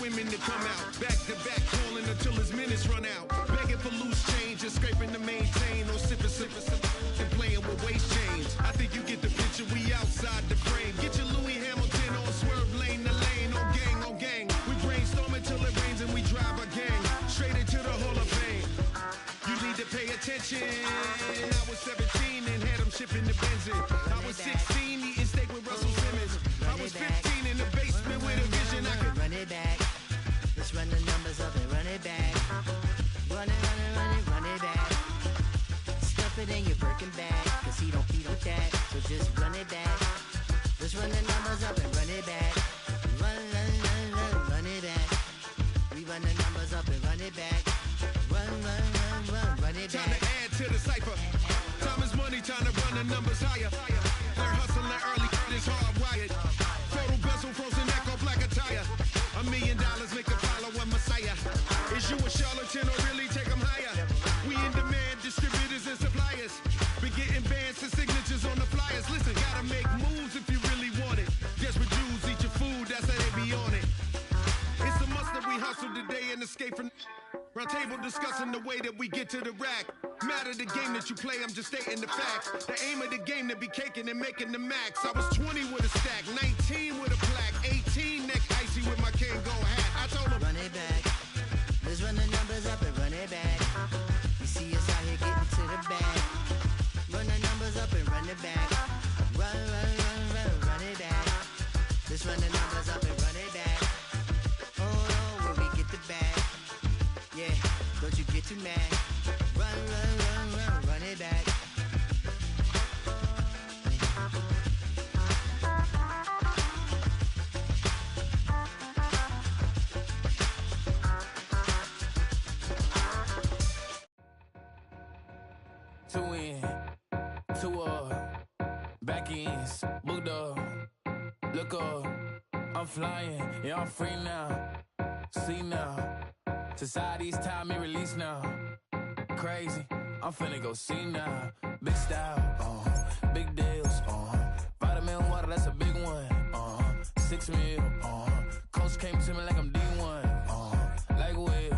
women to come out. Back to back calling until his minutes run out. Begging for loose change and scraping to maintain. Or sipping, and playing with waist chains. I think you get the picture, we outside the frame. Get your Louis Hamilton on swerve lane to lane. On gang, on gang. We brainstorm until it rains and we drive a gang. Straight into the Hall of Fame. You need to pay attention. I was 17 and had them shipping the benzin. I was 16 eating steak with Russell Simmons. I was 15 in the basement with a vision. I could run it back. Let's run the numbers up and run it back. Run it, run it, run it, run it back. Stuff it in your Birkin bag, cause he don't eat with that. So just run it back. Let's run the numbers up and run it back. Run, run, run, run, run it back. We run the numbers up and run it back. Run, run, run, run, run it back. Time to add to the cipher. Time is money, time to run the numbers higher. They're hustling early, this hardwired. Photo bezel, frozen neck off like a tire. $1 million make a follow a messiah. Is you a charlatan or really take them higher? We in demand, distributors and suppliers. Been getting bands and signatures on the flyers. Listen, gotta make moves if you really want it. Desperate Jews eat your food, that's how they be on it. It's a must that we hustle today and escape from round table discussing the way that we get to the rack. Matter the game that you play, I'm just stating the facts. The aim of the game to be caking and making the max. I was 20 with a stack, 19 with a plaque, 18 neck icy with my Kango hat. I told him, run it back. Let's run the numbers up and run it back. You see us out here getting to the bag. Run the numbers up and run it back. Run, run, run, run, run it back. Let's run the numbers up and run it back. Oh no, when we get the bag. Yeah, don't you get too mad. Run, run, run, run, run it back. Two in, two up, back ends, booked up, look up, I'm flying, yeah I'm free now, see now, society's time me release now, crazy, I'm finna go see now, big style, big deals, vitamin water, that's a big one, 6 mil, coach came to me like I'm D1, like Will,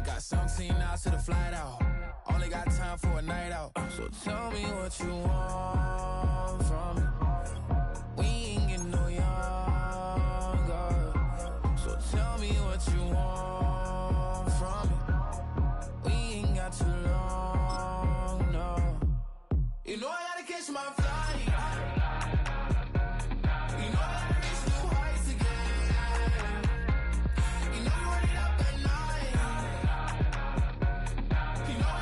got 17 hours to the flight out. Only got time for a night out. So tell me what you want from me. We ain't getting no younger. So tell me what you want from me. We ain't got too long, no. You know I gotta catch my flight. You know I gotta reach new heights again. You know you run it up at night. You know I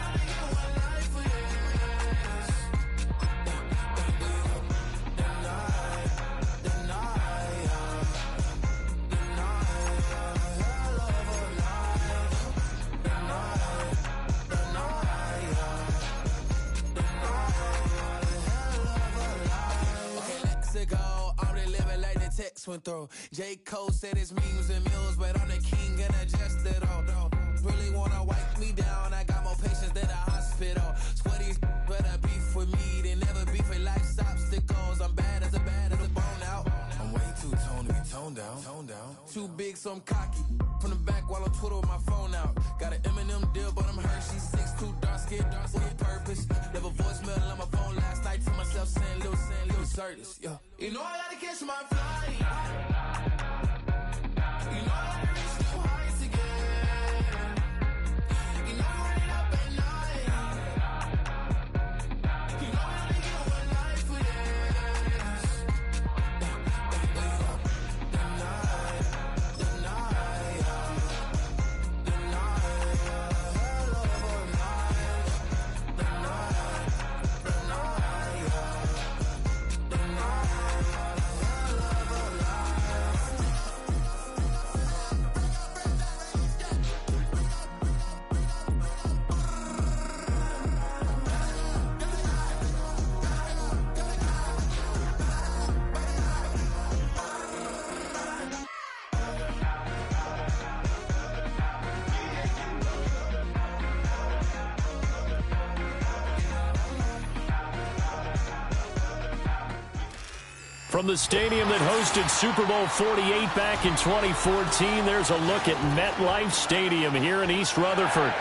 went through. J. Cole said it's memes and mills, but I'm the king and I just did all. Really wanna wipe me down, I got more patience than a hospital. Sweaty better beef with me, they never beef with life's obstacles. I'm bad as a bone out. I'm way too toned to be toned down. Too big, so I'm cocky. From the back while I'm Twitter with my phone out. Got an Eminem deal, but I'm Hershey's 6'2", dark skin with purpose. Never voicemail on my phone last night to myself saying little Curtis, yeah. You know I gotta catch my flight. You know I gotta reach new heights again. You know I run it up at night. You know I only get one life for this. From the stadium that hosted Super Bowl 48 back in 2014, there's a look at MetLife Stadium here in East Rutherford.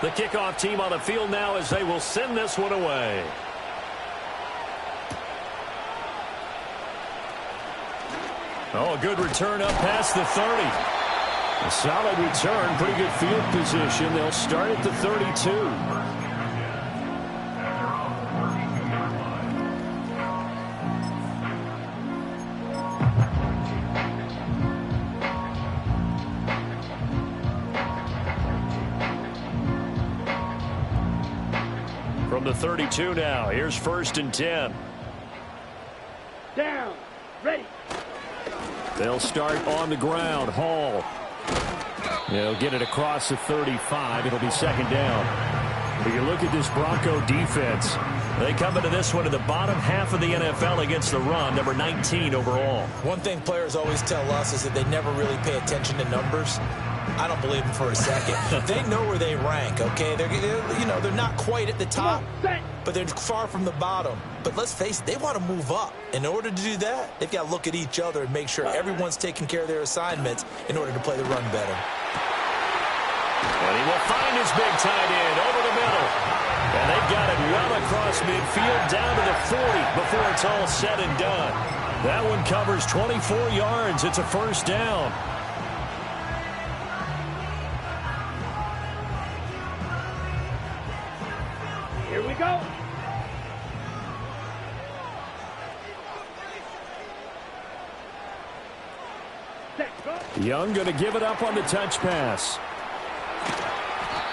The kickoff team on the field now as they will send this one away. Oh, a good return up past the 30. A solid return, pretty good field position. They'll start at the 32. From the 32 now, here's 1st and 10. Down, ready. They'll start on the ground. Hall. They'll get it across the 35. It'll be 2nd down. But you look at this Bronco defense. They come into this one in the bottom half of the NFL against the run, number 19 overall. One thing players always tell us is that they never really pay attention to numbers. I don't believe them for a second. They know where they rank, okay? They're not quite at the top, but they're far from the bottom. But let's face it, they want to move up. In order to do that, they've got to look at each other and make sure everyone's taking care of their assignments in order to play the run better. And he will find his big tight end over the middle. And they've got it well across midfield down to the 40 before it's all said and done. That one covers 24 yards. It's a 1st down. Here we go. Young going to give it up on the touch pass.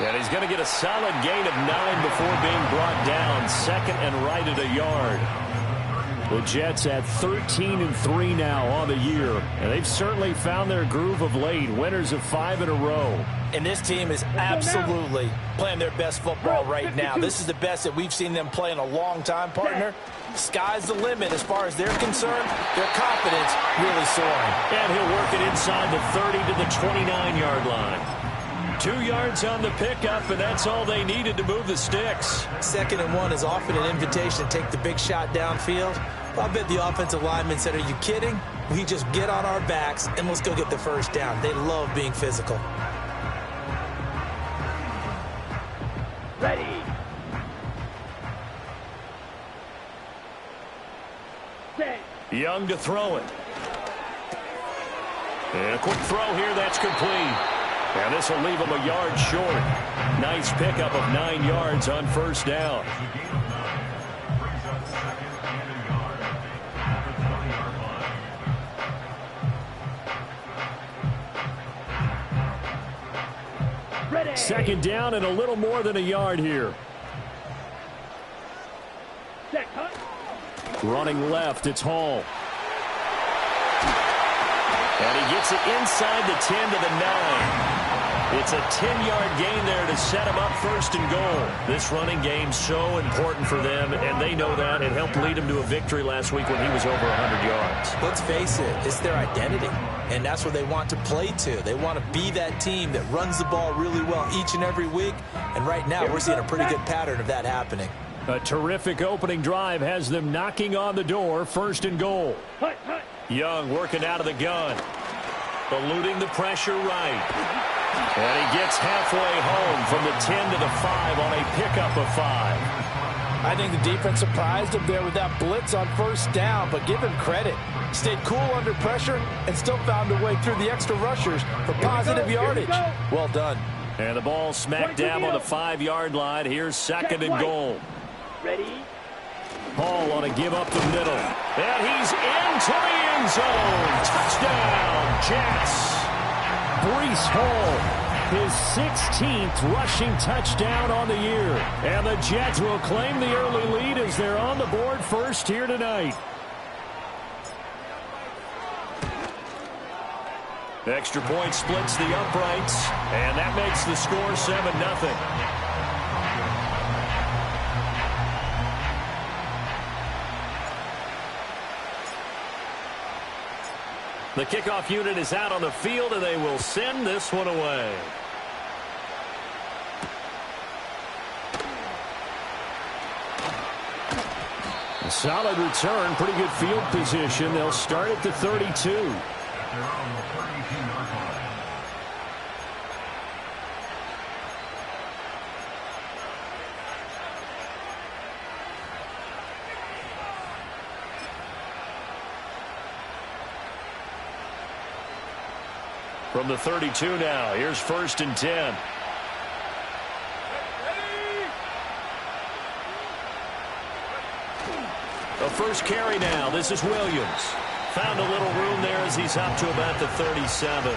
And he's going to get a solid gain of 9 before being brought down. 2nd and right at a yard. The Jets at 13-3 now on the year. And they've certainly found their groove of late. Winners of 5 in a row. And this team is absolutely playing their best football right now. This is the best that we've seen them play in a long time, partner. Sky's the limit as far as they're concerned. Their confidence really soaring. And he'll work it inside the 30 to the 29-yard line. 2 yards on the pickup, and that's all they needed to move the sticks. 2nd and 1 is often an invitation to take the big shot downfield. I bet the offensive lineman said, are you kidding? We just get on our backs and let's go get the 1st down. They love being physical. Ready. Set. Young to throw it. And a quick throw here, that's complete. And this will leave him a yard short. Nice pickup of 9 yards on 1st down. Ready. 2nd down and a little more than a yard here. Set, cut. Running left, it's Hall. And he gets it inside the 10 to the 9. It's a 10-yard gain there to set him up 1st and goal. This running game's so important for them, and they know that. It helped lead him to a victory last week when he was over 100 yards. Let's face it, it's their identity, and that's what they want to play to. They want to be that team that runs the ball really well each and every week, and right now we're seeing a pretty good pattern of that happening. A terrific opening drive has them knocking on the door, 1st and goal. Hut, hut. Young working out of the gun. Eluding the pressure right. And he gets halfway home from the 10 to the 5 on a pickup of 5. I think the defense surprised him there with that blitz on 1st down, but give him credit. Stayed cool under pressure and still found a way through the extra rushers for positive yardage. Well done. And the ball smack dab on the 5-yard line. Here's 2nd and goal. Ready. Hall on a give up the middle. And he's into the end zone. Touchdown, Jets. Breece Hall, his 16th rushing touchdown on the year. And the Jets will claim the early lead as they're on the board first here tonight. Extra point splits the uprights, and that makes the score 7-0. The kickoff unit is out on the field, and they will send this one away. A solid return, pretty good field position. They'll start at the 32. From the 32 now, here's 1st and 10. The first carry now. This is Williams. Found a little room there as he's up to about the 37.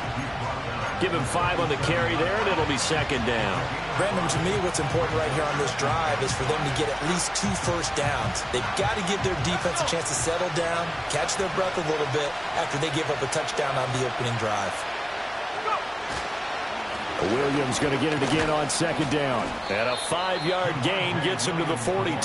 Give him 5 on the carry there, and it'll be 2nd down. Brandon, to me, what's important right here on this drive is for them to get at least 2 first downs. They've got to give their defense a chance to settle down, catch their breath a little bit after they give up a touchdown on the opening drive. Williams going to get it again on 2nd down. And a 5-yard gain gets him to the 42.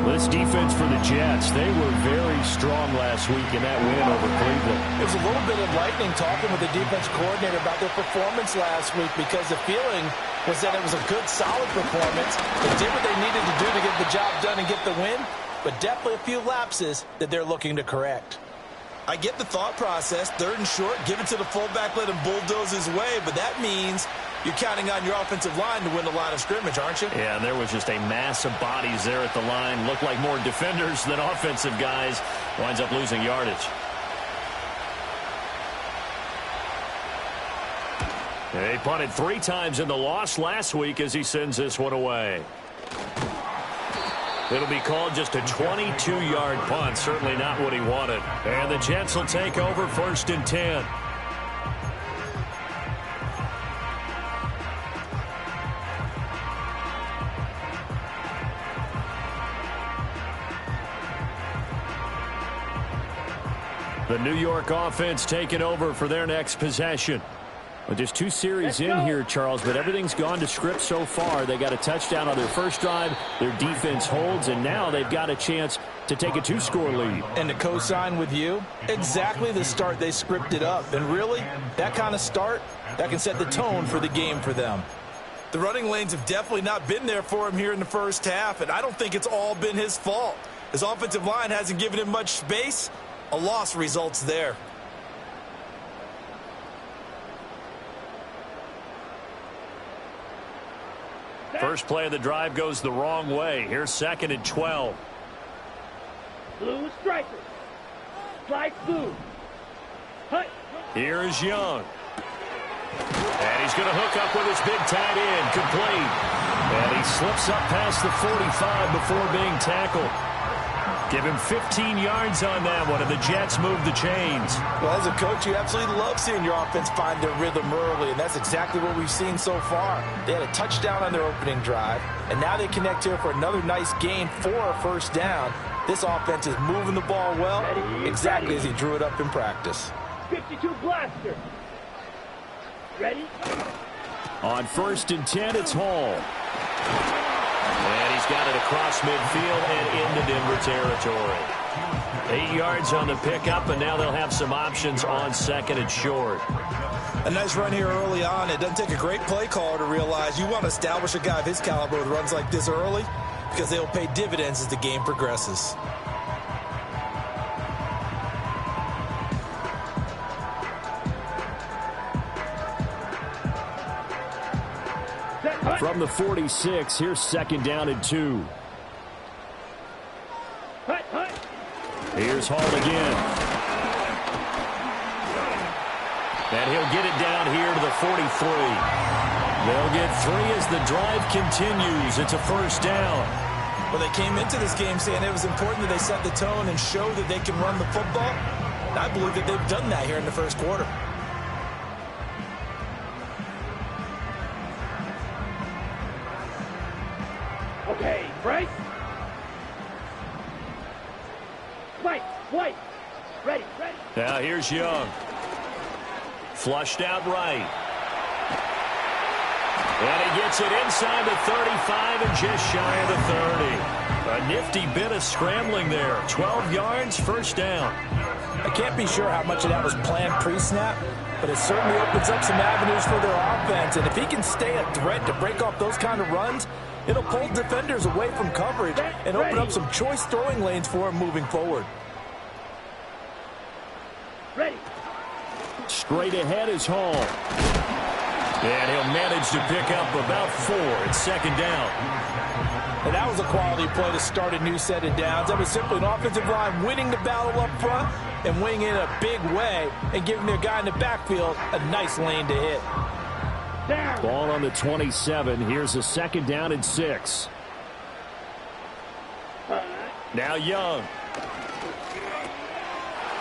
This defense for the Jets, they were very strong last week in that win over Cleveland. It was a little bit enlightening talking with the defense coordinator about their performance last week because the feeling was that it was a good, solid performance. They did what they needed to do to get the job done and get the win, but definitely a few lapses that they're looking to correct. I get the thought process, 3rd and short, give it to the fullback, let him bulldoze his way, but that means you're counting on your offensive line to win the line of scrimmage, aren't you? Yeah, and there was just a mass of bodies there at the line. Looked like more defenders than offensive guys. Winds up losing yardage. They punted 3 times in the loss last week as he sends this one away. It'll be called just a 22-yard punt. Certainly not what he wanted. And the Jets will take over 1st and 10. The New York offense taking over for their next possession. Well, just 2 series in here, Charles, but everything's gone to script so far. They got a touchdown on their first drive. Their defense holds, and now they've got a chance to take a 2-score lead. And to co-sign with you, exactly the start they scripted up. And really, that kind of start, that can set the tone for the game for them. The running lanes have definitely not been there for him here in the first half, and I don't think it's all been his fault. His offensive line hasn't given him much space. A loss results there. First play of the drive goes the wrong way. Here's 2nd and 12. Blue striker. Slide blue. Hut. Here's Young. And he's going to hook up with his big tight end. Complete. And he slips up past the 45 before being tackled. Give him 15 yards on that one, and the Jets move the chains. Well, as a coach, you absolutely love seeing your offense find their rhythm early, and that's exactly what we've seen so far. They had a touchdown on their opening drive, and now they connect here for another nice gain for a 1st down. This offense is moving the ball well, exactly as he drew it up in practice. 52 blaster. Ready? On 1st and 10, it's Hall. And he's got it across midfield and into Denver territory. 8 yards on the pickup, and now they'll have some options on 2nd and short. A nice run here early on. It doesn't take a great play caller to realize you want to establish a guy of his caliber with runs like this early because they'll pay dividends as the game progresses. From the 46, here's 2nd down and 2. Here's Hall again. And he'll get it down here to the 43. They'll get 3 as the drive continues. It's a 1st down. Well, they came into this game saying it was important that they set the tone and show that they can run the football. And I believe that they've done that here in the first quarter. Okay, Bryce. White. Ready. Now here's Young. Flushed out right. And he gets it inside the 35 and just shy of the 30. A nifty bit of scrambling there. 12 yards, first down. I can't be sure how much of that was planned pre-snap, but it certainly opens up some avenues for their offense. And if he can stay a threat to break off those kind of runs, it'll pull defenders away from coverage and open up some choice throwing lanes for him moving forward. Ready. Straight ahead is Hall. And he'll manage to pick up about 4 at second down. And that was a quality play to start a new set of downs. That was simply an offensive line winning the battle up front and winning in a big way and giving their guy in the backfield a nice lane to hit. Down. Ball on the 27. Here's a second down and 6. Now Young.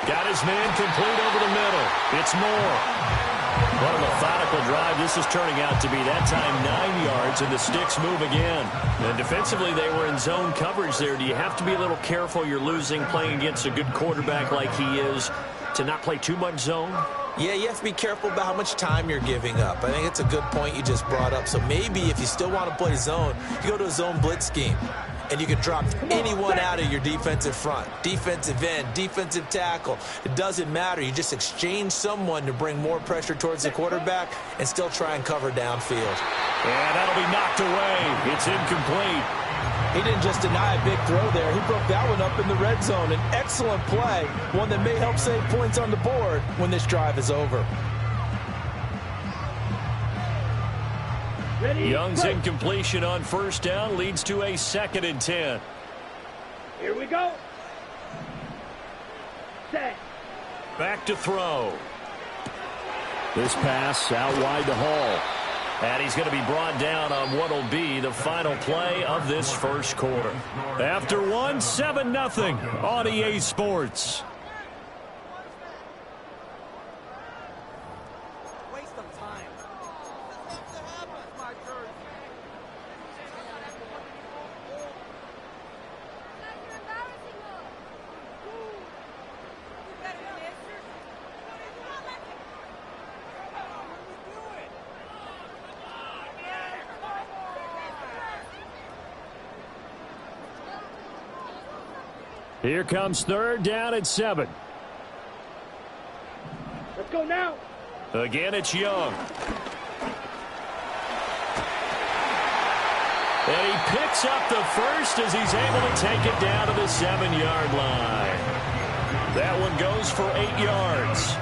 Got his man complete over the middle. It's Moore. What a methodical drive this is turning out to be. That time 9 yards, and the sticks move again. And defensively, they were in zone coverage there. Do you have to be a little careful? You're losing playing against a good quarterback like he is to not play too much zone? Yeah, you have to be careful about how much time you're giving up. I think it's a good point you just brought up. So maybe if you still want to play zone, you go to a zone blitz scheme. And you can drop anyone out of your defensive front. Defensive end, defensive tackle. It doesn't matter. You just exchange someone to bring more pressure towards the quarterback and still try and cover downfield. And that'll be knocked away. It's incomplete. He didn't just deny a big throw there. He broke that one up in the red zone. An excellent play, one that may help save points on the board when this drive is over. Ready. Young's incompletion on first down leads to a 2nd and 10. Here we go. Set. Back to throw. This pass out wide to Hall. And he's going to be brought down on what will be the final play of this first quarter. After one, 7-0 on EA Sports. Here comes 3rd down and 7. Let's go now. Again, it's Young. And he picks up the first as he's able to take it down to the 7-yard line. That one goes for 8 yards.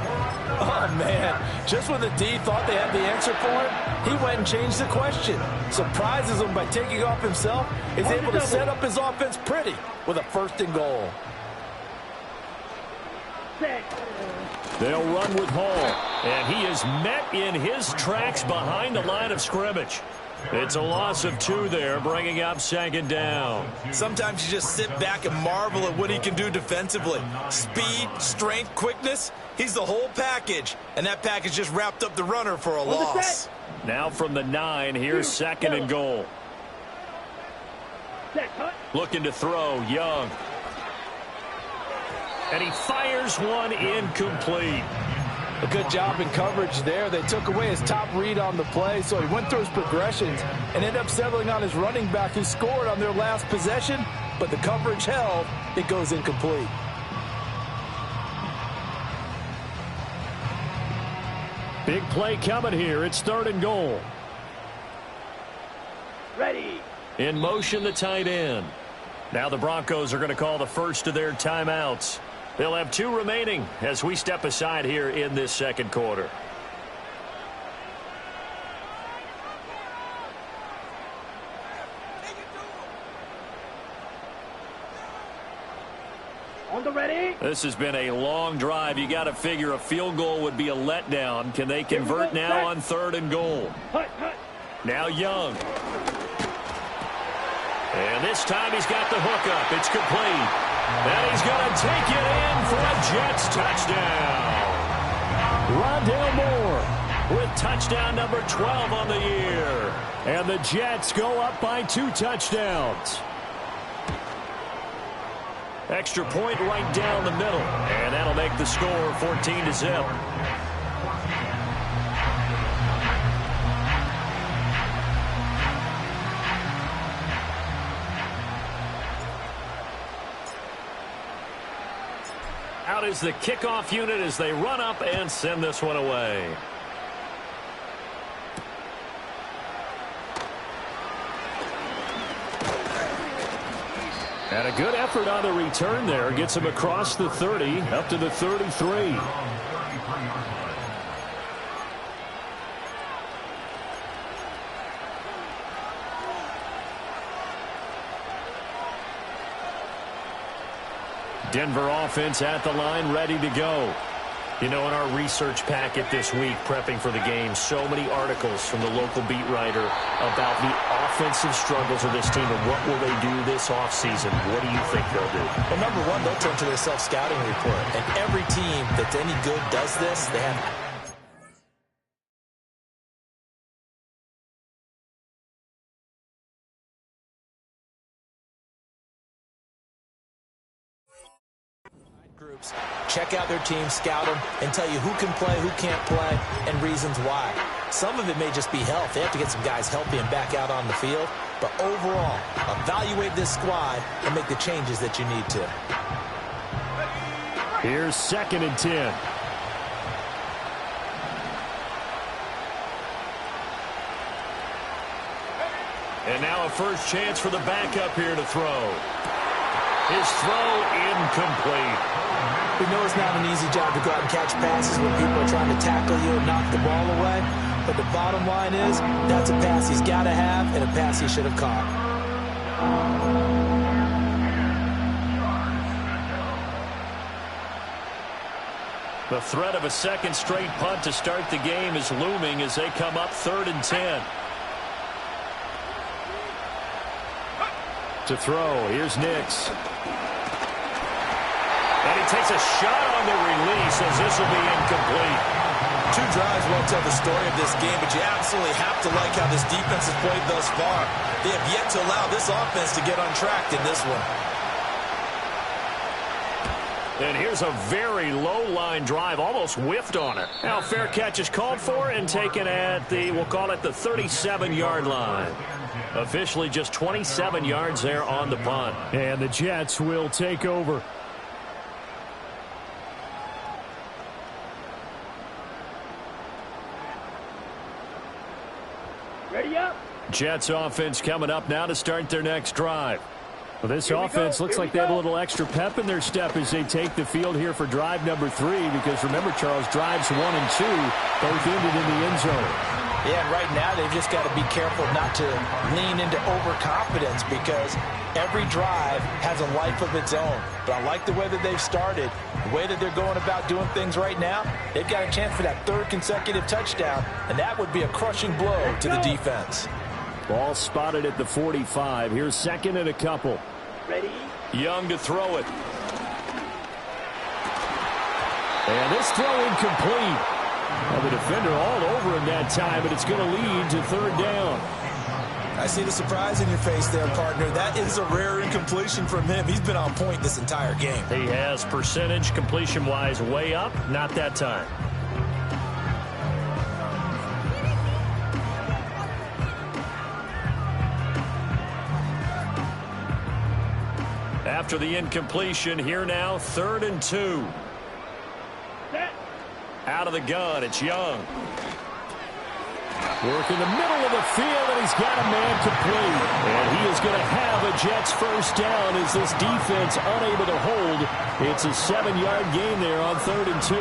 Oh, man. Just when the D thought they had the answer for him, he went and changed the question. Surprises him by taking off himself. He's able to set up his offense pretty with a 1st and goal. They'll run with Hall. And he is met in his tracks behind the line of scrimmage. It's a loss of 2 there, bringing up 2nd down. Sometimes you just sit back and marvel at what he can do defensively. Speed, strength, quickness, he's the whole package. And that package just wrapped up the runner for a loss. Now from the 9, here's 2nd and goal. Looking to throw, Young. And he fires one incomplete. A good job in coverage there. They took away his top read on the play, so he went through his progressions and ended up settling on his running back who scored on their last possession, but the coverage held. It goes incomplete. Big play coming here. It's 3rd and goal. Ready. In motion, the tight end. Now the Broncos are going to call the first of their timeouts. They'll have 2 remaining as we step aside here in this 2nd quarter. On the ready. This has been a long drive. You got to figure a field goal would be a letdown. Can they convert now on 3rd and goal? Now Young. And this time he's got the hook up. It's complete. And he's going to take it in for a Jets touchdown. Rondale Moore with touchdown number 12 on the year. And the Jets go up by 2 touchdowns. Extra point right down the middle. And that'll make the score 14-0. Out is the kickoff unit as they run up and send this one away. And a good effort on the return there. Gets him across the 30, up to the 33. Denver offense at the line, ready to go. You know, in our research packet this week, prepping for the game, so many articles from the local beat writer about the offensive struggles of this team and what will they do this offseason. What do you think they'll do? Well, number one, they'll turn to their self-scouting report. And every team that's any good does this. They have groups, check out their team, scout them, and tell you who can play, who can't play, and reasons why. Some of it may just be health. They have to get some guys healthy and back out on the field. But overall, evaluate this squad and make the changes that you need to. Here's 2nd and 10. And now a first chance for the backup here to throw. His throw incomplete. We know it's not an easy job to go out and catch passes when people are trying to tackle you and knock the ball away. But the bottom line is, that's a pass he's got to have and a pass he should have caught. The threat of a second straight punt to start the game is looming as they come up 3rd and 10. To throw, here's Nix. And he takes a shot on the release as this will be incomplete. 2 drives won't tell the story of this game, but you absolutely have to like how this defense has played thus far. They have yet to allow this offense to get untracked in this one. And here's a very low-line drive, almost whiffed on it. Now fair catch is called for and taken at the, we'll call it the 37-yard line. Officially just 27 yards there on the punt. And the Jets will take over. Ready up. Jets offense coming up now to start their next drive. Well, this offense looks like they have a little extra pep in their step as they take the field here for drive number 3, because remember, Charles, drives 1 and 2 both ended in the end zone. Yeah, and right now they've just got to be careful not to lean into overconfidence, because every drive has a life of its own. But I like the way that they've started, the way that they're going about doing things right now. They've got a chance for that 3rd consecutive touchdown, and that would be a crushing blow to the defense. Ball spotted at the 45. Here's 2nd and a couple. Ready. Young to throw it. And this throw incomplete. Well, the defender all over him that time, but it's going to lead to 3rd down. I see the surprise in your face there, partner. That is a rare incompletion from him. He's been on point this entire game. He has percentage completion-wise way up, not that time. After the incompletion, here now, 3rd and 2. Set. Out of the gun, it's Young. Work in the middle of the field, and he's got a man complete. And he is going to have a Jets first down as this defense unable to hold. It's a 7-yard gain there on 3rd and 2.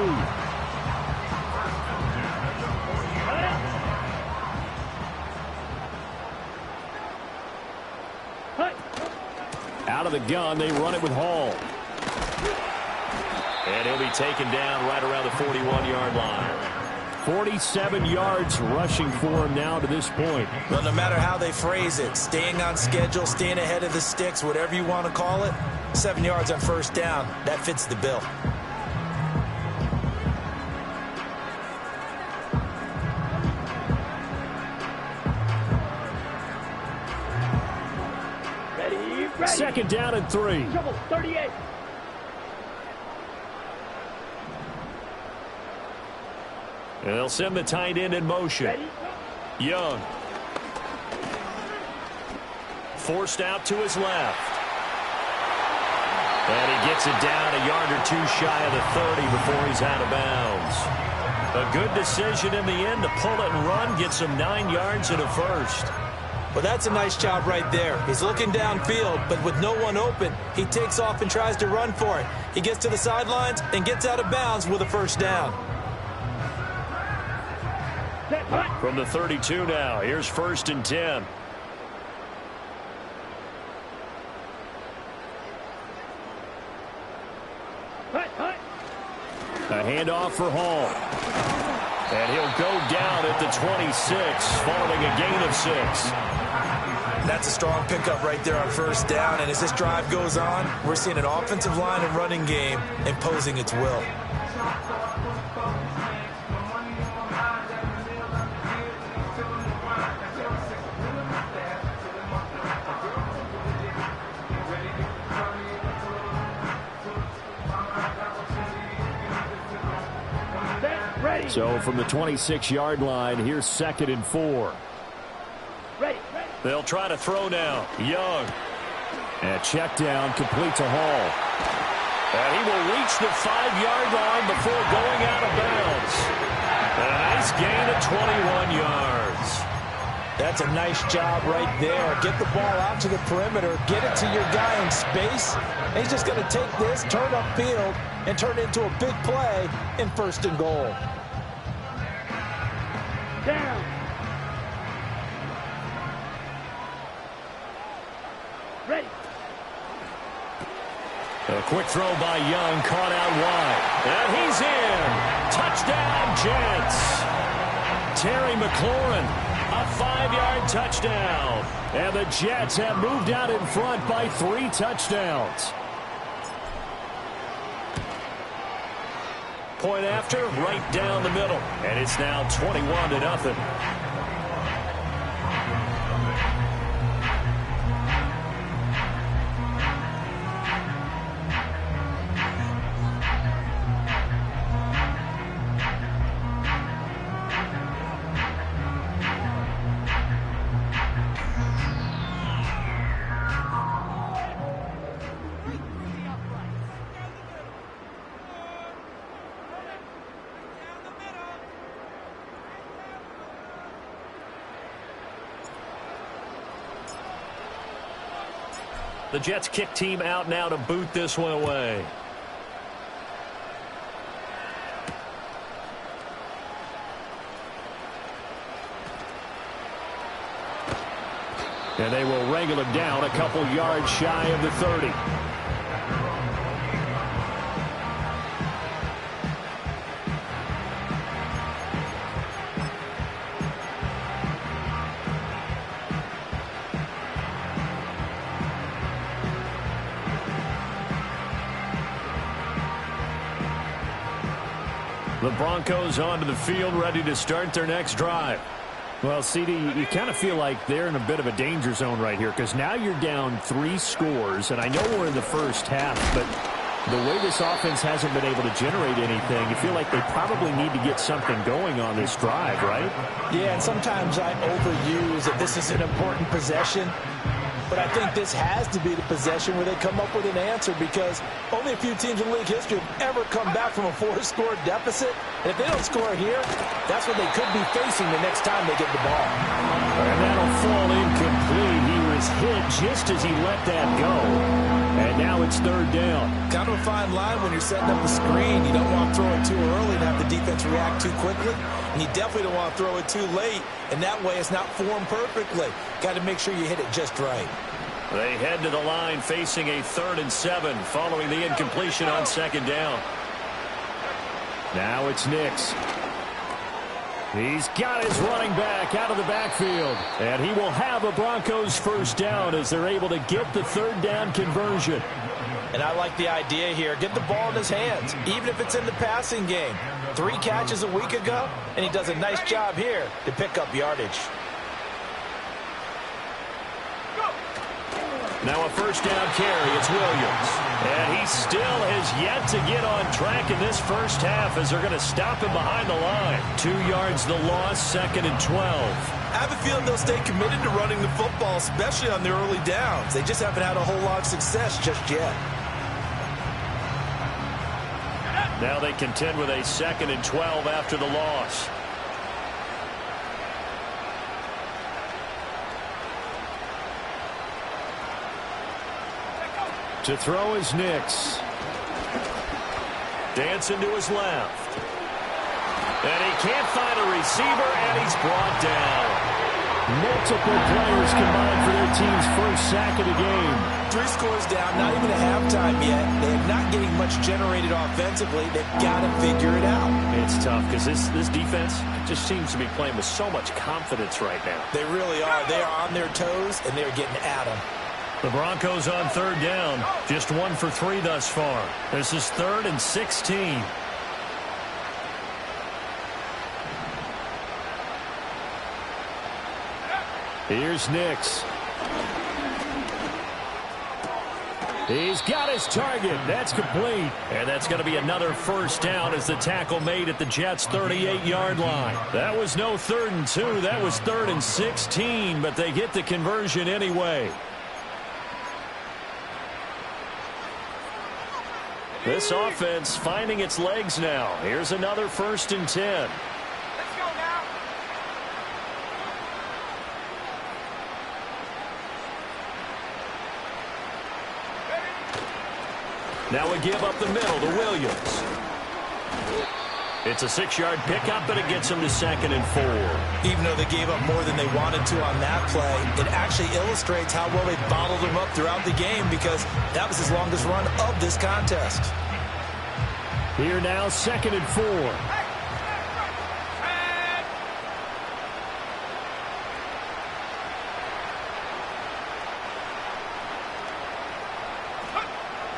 Out of the gun, they run it with Hall. And he'll be taken down right around the 41-yard line. 47 yards rushing for him now to this point. Well, no matter how they phrase it, staying on schedule, staying ahead of the sticks, whatever you want to call it, 7 yards on first down, that fits the bill. Ready. 2nd down and 3. Trouble, 38. And they'll send the tight end in motion. Ready. Young. Forced out to his left. And he gets it down a yard or two shy of the 30 before he's out of bounds. A good decision in the end to pull it and run, gets him 9 yards and a first. Well, that's a nice job right there. He's looking downfield, but with no one open, he takes off and tries to run for it. He gets to the sidelines and gets out of bounds with a first down. From the 32 now, here's 1st and 10. A handoff for Hall. And he'll go down at the 26, following a gain of 6. That's a strong pickup right there on first down. And as this drive goes on, we're seeing an offensive line and running game imposing its will. So from the 26-yard line, here's 2nd and 4. They'll try to throw now. Young. And check down, complete to Hall. And he will reach the 5-yard line before going out of bounds. A nice gain of 21 yards. That's a nice job right there. Get the ball out to the perimeter, get it to your guy in space. And he's just going to take this, turn upfield, and turn it into a big play in 1st and goal. Down. Ready. A quick throw by Young, caught out wide. And he's in. Touchdown, Jets. Terry McLaurin, a 5-yard touchdown. And the Jets have moved out in front by 3 touchdowns. Point after, right down the middle. And it's now 21-0. The Jets kick team out now to boot this one away. And they will wrangle him down a couple yards shy of the 30. The Broncos onto the field, ready to start their next drive. Well, CD, you kind of feel like they're in a bit of a danger zone right here because now you're down 3 scores, and I know we're in the first half, but the way this offense hasn't been able to generate anything, you feel like they probably need to get something going on this drive, right? Yeah, and sometimes I overuse that this is an important possession. But I think this has to be the possession where they come up with an answer because only a few teams in league history have ever come back from a 4-score deficit. And if they don't score here, that's what they could be facing the next time they get the ball. And that'll fall incomplete. He was hit just as he let that go. And now it's 3rd down. Kind of a fine line when you're setting up the screen. You don't want to throw it too early and have the defense react too quickly. And you definitely don't want to throw it too late. And that way it's not formed perfectly. Got to make sure you hit it just right. They head to the line facing a 3rd and 7 following the incompletion on 2nd down. Now it's Nix. He's got his running back out of the backfield. And he will have a Broncos first down as they're able to get the 3rd down conversion. And I like the idea here. Get the ball in his hands, even if it's in the passing game. 3 catches a week ago, and he does a nice job here to pick up yardage. Now a first down carry, it's Williams. And he still has yet to get on track in this first half as they're going to stop him behind the line. 2 yards the loss, 2nd and 12. I have a feeling they'll stay committed to running the football, especially on their early downs. They just haven't had a whole lot of success just yet. Now they contend with a 2nd and 12 after the loss. To throw is Nix. Dancing to his left. And he can't find a receiver, and he's brought down. Multiple players combined for their team's first sack of the game. 3 scores down, not even at halftime yet. They're not getting much generated offensively. They've got to figure it out. It's tough because this defense just seems to be playing with so much confidence right now. They really are. They are on their toes, and they're getting at them. The Broncos on 3rd down. Just 1 for 3 thus far. This is 3rd and 16. Here's Nix. He's got his target. That's complete. And that's going to be another first down as the tackle made at the Jets' 38-yard line. That was no 3rd and 2. That was 3rd and 16, but they get the conversion anyway. This offense finding its legs now. Here's another 1st and 10. Now we give up the middle to Williams. It's a 6-yard pickup, but it gets them to 2nd and 4. Even though they gave up more than they wanted to on that play, it actually illustrates how well they bottled them up throughout the game because that was his longest run of this contest. Here now, 2nd and 4.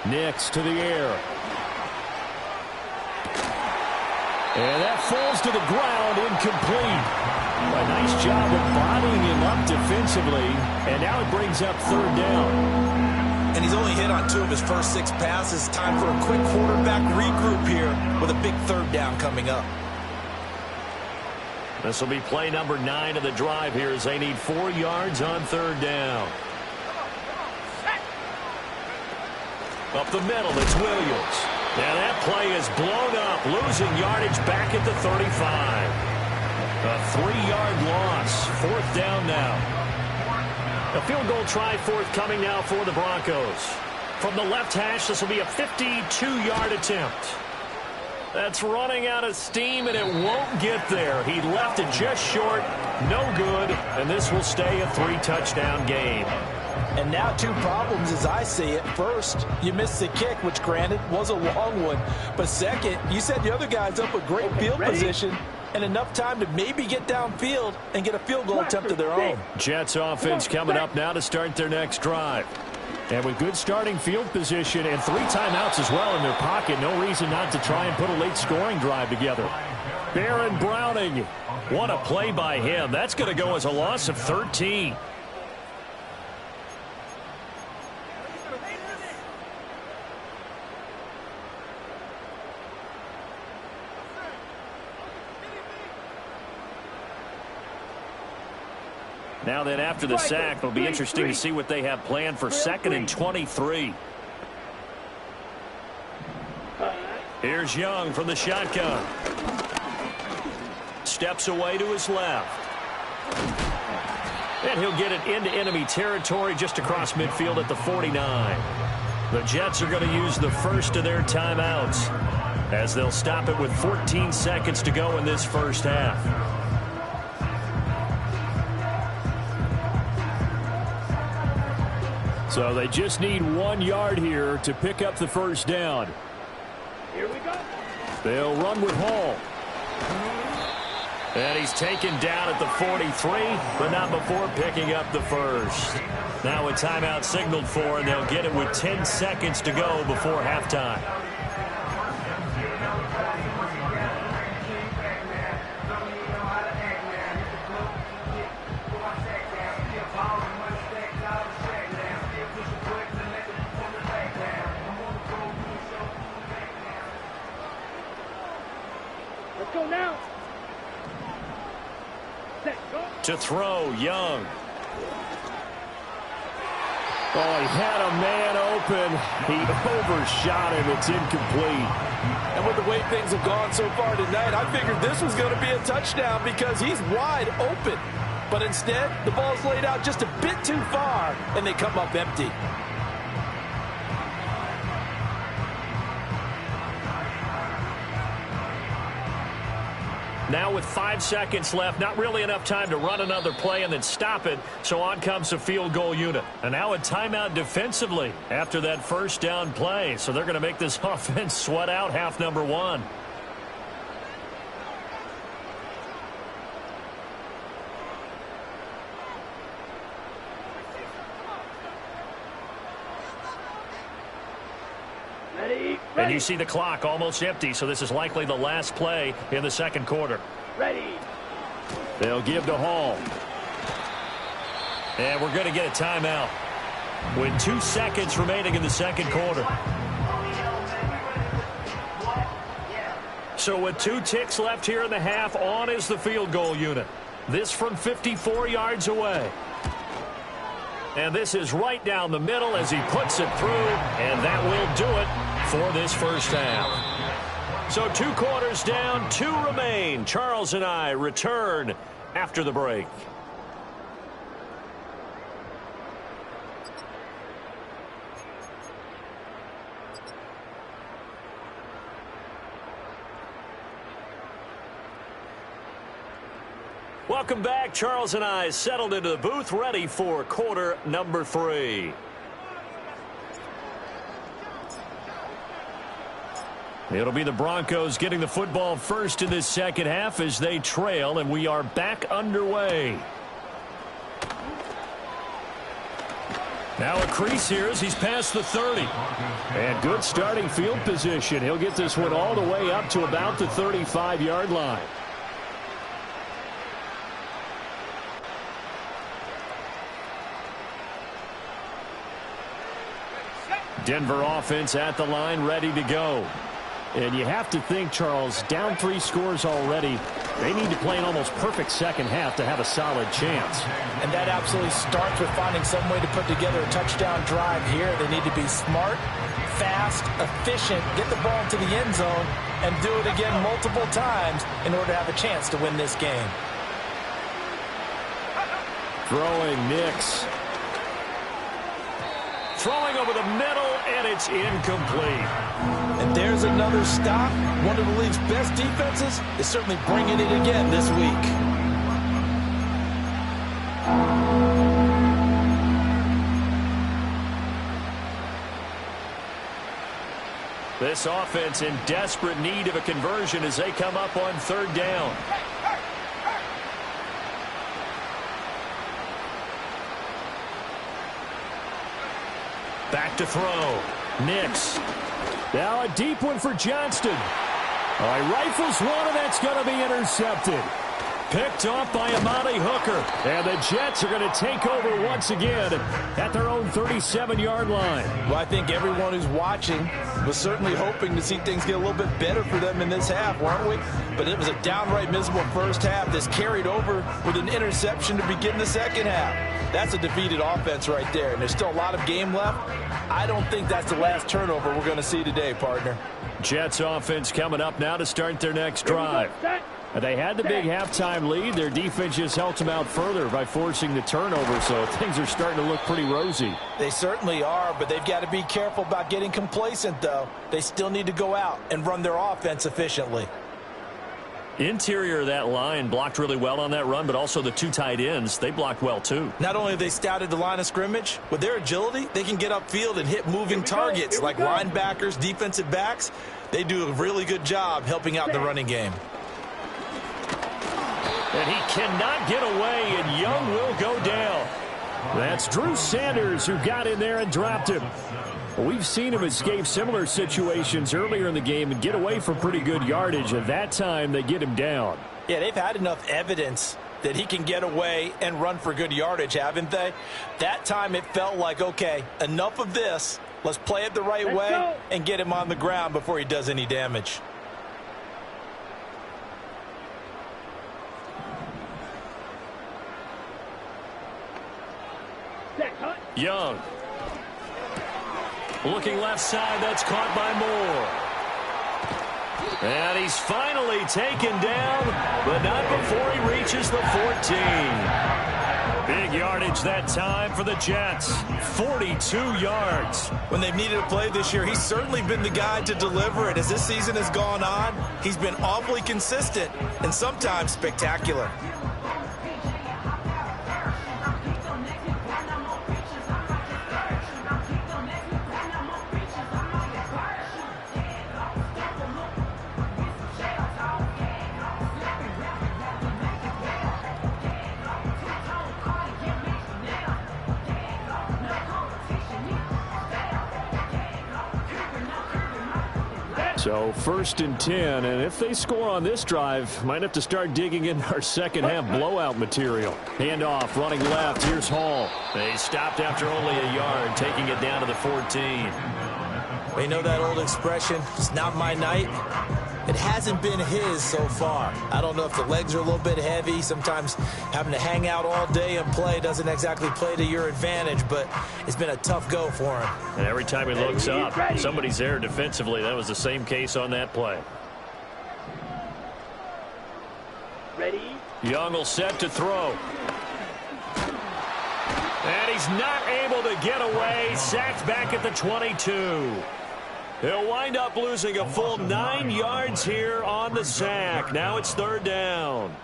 Nix to the air. And that falls to the ground, incomplete. A nice job of bottling him up defensively, and now it brings up 3rd down. And he's only hit on 2 of his first 6 passes. Time for a quick quarterback regroup here with a big 3rd down coming up. This will be play number 9 of the drive here as they need 4 yards on 3rd down. Up the middle, it's Williams. And that play is blown up, losing yardage back at the 35. A 3-yard loss, 4th down now. A field goal try forthcoming now for the Broncos. From the left hash, this will be a 52-yard attempt. That's running out of steam, and it won't get there. He left it just short, no good, and this will stay a 3-touchdown game. And now 2 problems as I see it. First, you missed the kick, which granted was a long one. But second, you set the other guys up with great field position and enough time to maybe get downfield and get a field goal attempt of their own. Jets offense coming up now to start their next drive. And with good starting field position and 3 timeouts as well in their pocket, no reason not to try and put a late scoring drive together. Baron Browning, what a play by him. That's going to go as a loss of 13. Now then, after the sack, it'll be interesting to see what they have planned for 2nd and 23. Here's Young from the shotgun. Steps away to his left. And he'll get it into enemy territory just across midfield at the 49. The Jets are going to use the first of their timeouts as they'll stop it with 14 seconds to go in this first half. So they just need 1 yard here to pick up the first down. Here we go. They'll run with Hall. And he's taken down at the 43, but not before picking up the first. Now a timeout signaled for, and they'll get it with 10 seconds to go before halftime. Let's go now. Set, go. To throw, Young. Oh, he had a man open. He overshot him. It's incomplete. And with the way things have gone so far tonight, I figured this was going to be a touchdown because he's wide open. But instead, the ball's laid out just a bit too far, and they come up empty. Now with 5 seconds left, not really enough time to run another play and then stop it. So on comes the field goal unit. And now a timeout defensively after that first down play. So they're going to make this offense sweat out half number one. And you see the clock almost empty, so this is likely the last play in the second quarter. Ready. They'll give to Hall. And we're going to get a timeout with 2 seconds remaining in the second quarter. So with 2 ticks left here in the half, on is the field goal unit. This from 54 yards away. And this is right down the middle as he puts it through, and that will do it for this first half. So 2 quarters down, 2 remain. Charles and I return after the break. Welcome back. Charles and I settled into the booth, ready for quarter number 3. It'll be the Broncos getting the football first in this second half as they trail, and we are back underway. Now a crease here as he's past the 30. And good starting field position. He'll get this one all the way up to about the 35-yard line. Denver offense at the line, ready to go. And you have to think, Charles, down 3 scores already. They need to play an almost perfect second half to have a solid chance. And that absolutely starts with finding some way to put together a touchdown drive here. They need to be smart, fast, efficient, get the ball into the end zone, and do it again multiple times in order to have a chance to win this game. Throwing Nix. Throwing over the middle, and it's incomplete. And there's another stop. One of the league's best defenses is certainly bringing it again this week. This offense in desperate need of a conversion as they come up on 3rd down. Back to throw. Nix. Now a deep one for Johnston. All right, rifles one, and that's going to be intercepted. Picked off by Amani Hooker. And the Jets are going to take over once again at their own 37-yard line. Well, I think everyone who's watching was certainly hoping to see things get a little bit better for them in this half, weren't we? But it was a downright miserable first half. This carried over with an interception to begin the second half. That's a defeated offense right there, and there's still a lot of game left. I don't think that's the last turnover we're going to see today, partner. Jets offense coming up now to start their next drive. They had the big halftime lead. Their defense just helped them out further by forcing the turnover, so things are starting to look pretty rosy. They certainly are, but they've got to be careful about getting complacent, though. They still need to go out and run their offense efficiently. Interior of that line blocked really well on that run, but also the 2 tight ends, they blocked well too. Not only have they scouted the line of scrimmage, with their agility, they can get upfield and hit moving targets like linebackers, defensive backs. They do a really good job helping out in the running game. And he cannot get away, and Young will go down. That's Drew Sanders who got in there and dropped him. We've seen him escape similar situations earlier in the game and get away from pretty good yardage. At that time, they get him down. Yeah, they've had enough evidence that he can get away and run for good yardage, haven't they? That time it felt like, okay, enough of this. Let's play it the right way and get him on the ground before he does any damage. Young. Looking left side, that's caught by Moore. And he's finally taken down, but not before he reaches the 14. Big yardage that time for the Jets. 42 yards. When they've needed a play this year, he's certainly been the guy to deliver it. As this season has gone on, he's been awfully consistent and sometimes spectacular. So 1st and 10, and if they score on this drive, might have to start digging in our second half blowout material. Handoff, running left, here's Hall. They stopped after only a yard, taking it down to the 14. You know that old expression, it's not my night? It hasn't been his so far. I don't know if the legs are a little bit heavy. Sometimes having to hang out all day and play doesn't exactly play to your advantage, but it's been a tough go for him. And every time he looks up, somebody's there defensively. That was the same case on that play. Ready? Young will set to throw. And he's not able to get away. Sacked back at the 22. He'll wind up losing a full 9 yards here on the sack. Now it's 3rd down.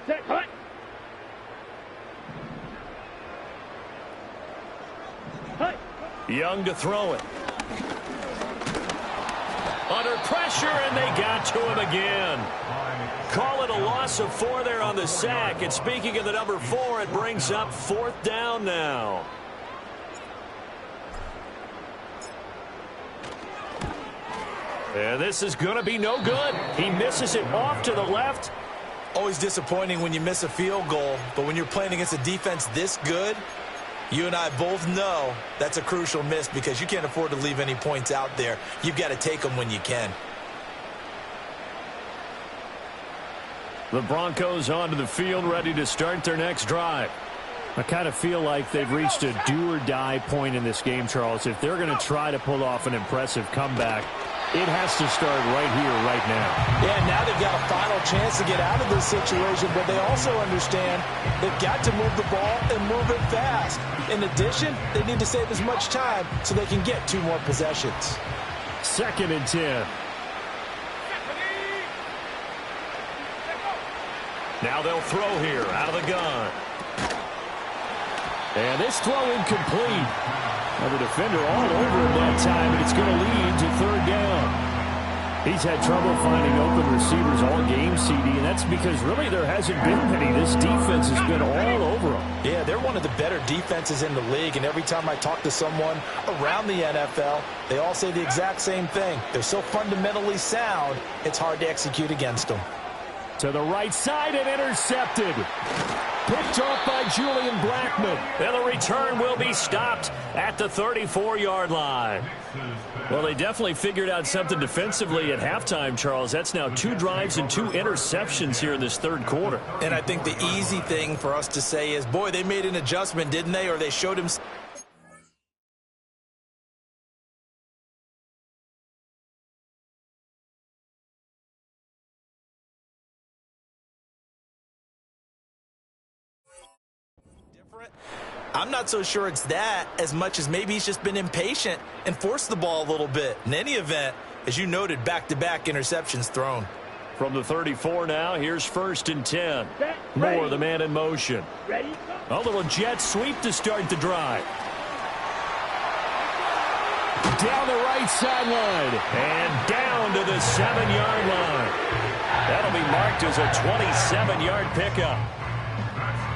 Set, hut. Hut. Young to throw it. Under pressure, and they got to him again. Call it a loss of 4 there on the sack. And speaking of the number 4, it brings up 4th down now. And this is going to be no good. He misses it off to the left. Always disappointing when you miss a field goal, but when you're playing against a defense this good, you and I both know that's a crucial miss because you can't afford to leave any points out there. You've got to take them when you can. The Broncos onto the field, ready to start their next drive. I kind of feel like they've reached a do-or-die point in this game, Charles. If they're going to try to pull off an impressive comeback, it has to start right here, right now. Yeah, now they've got a final chance to get out of this situation, but they also understand they've got to move the ball and move it fast. In addition, they need to save as much time so they can get 2 more possessions. 2nd and 10. Now they'll throw here out of the gun. And this throw incomplete. Now the defender all over him that time, and it's going to lead to 3rd down. He's had trouble finding open receivers all game, CD, and that's because really there hasn't been many. This defense has been all over them. Yeah, they're one of the better defenses in the league, and every time I talk to someone around the NFL, they all say the exact same thing. They're so fundamentally sound, it's hard to execute against them. To the right side and intercepted. Picked off by Julian Blackmon. And the return will be stopped at the 34-yard line. Well, they definitely figured out something defensively at halftime, Charles. That's now 2 drives and 2 interceptions here in this 3rd quarter. And I think the easy thing for us to say is, boy, they made an adjustment, didn't they? Or they showed him... I'm not so sure it's that as much as maybe he's just been impatient and forced the ball a little bit. In any event, as you noted, back-to-back interceptions thrown. From the 34 now, here's 1st and 10. Moore, the man in motion. Ready? A little jet sweep to start the drive. Down the right sideline and down to the 7-yard line. That'll be marked as a 27-yard pickup.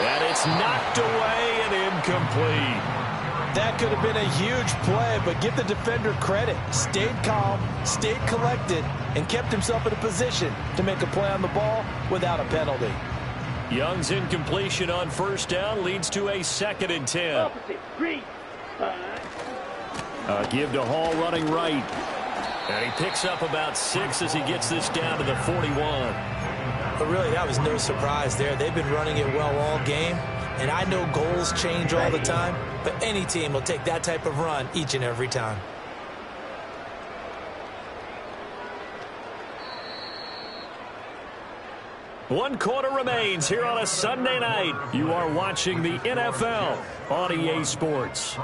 And it's knocked away and incomplete. That could have been a huge play, but give the defender credit. Stayed calm, stayed collected, and kept himself in a position to make a play on the ball without a penalty. Young's incompletion on first down leads to a 2nd and 10. Opposite. 3, 5. Give to Hall running right. And he picks up about 6 as he gets this down to the 41. But really, that was no surprise there. They've been running it well all game. And I know goals change all the time, but any team will take that type of run each and every time. One quarter remains here on a Sunday night. You are watching the NFL on EA Sports.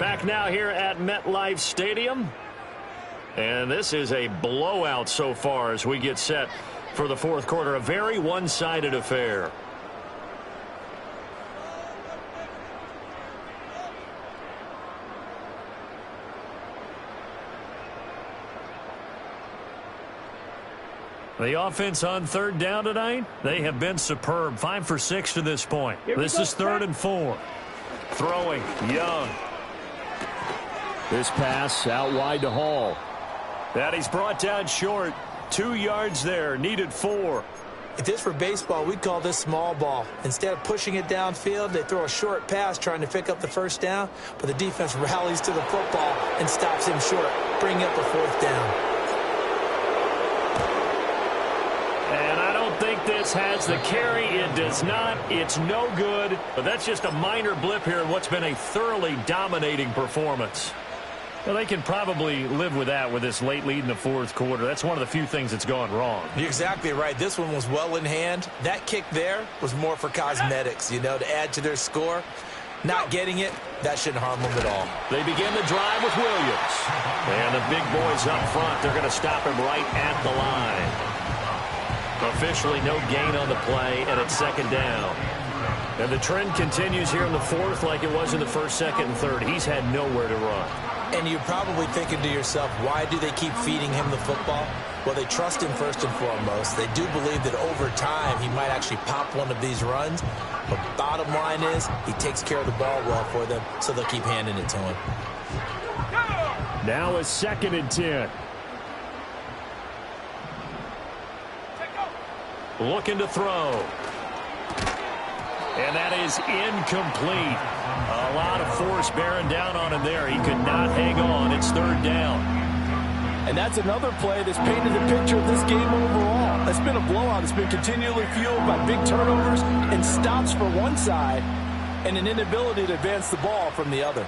Back now here at MetLife Stadium. And this is a blowout so far as we get set for the fourth quarter. A very one-sided affair. The offense on third down tonight, they have been superb. 5 for 6 to this point. This is 3rd and 4. Throwing, Young. This pass out wide to Hall. That he's brought down short. 2 yards there, needed 4. If this were baseball, we'd call this small ball. Instead of pushing it downfield, they throw a short pass trying to pick up the first down, but the defense rallies to the football and stops him short, bringing up a 4th down. And I don't think this has the carry. It does not. It's no good. But that's just a minor blip here in what's been a thoroughly dominating performance. Well, they can probably live with that with this late lead in the fourth quarter. That's one of the few things that's gone wrong. You're exactly right. This one was well in hand. That kick there was more for cosmetics, to add to their score. Not getting it, that shouldn't harm them at all. They begin the drive with Williams. And the big boys up front, they're going to stop him right at the line. Officially no gain on the play, and it's 2nd down. And the trend continues here in the fourth like it was in the first, second, and third. He's had nowhere to run. And you're probably thinking to yourself, why do they keep feeding him the football? Well, they trust him first and foremost. They do believe that over time he might actually pop one of these runs. But bottom line is he takes care of the ball well for them, so they'll keep handing it to him. Now a 2nd and 10. Looking to throw. And that is incomplete. A lot of force bearing down on him there. He could not hang on. It's 3rd down. And that's another play that's painted the picture of this game overall. It's been a blowout. It's been continually fueled by big turnovers and stops for one side and an inability to advance the ball from the other.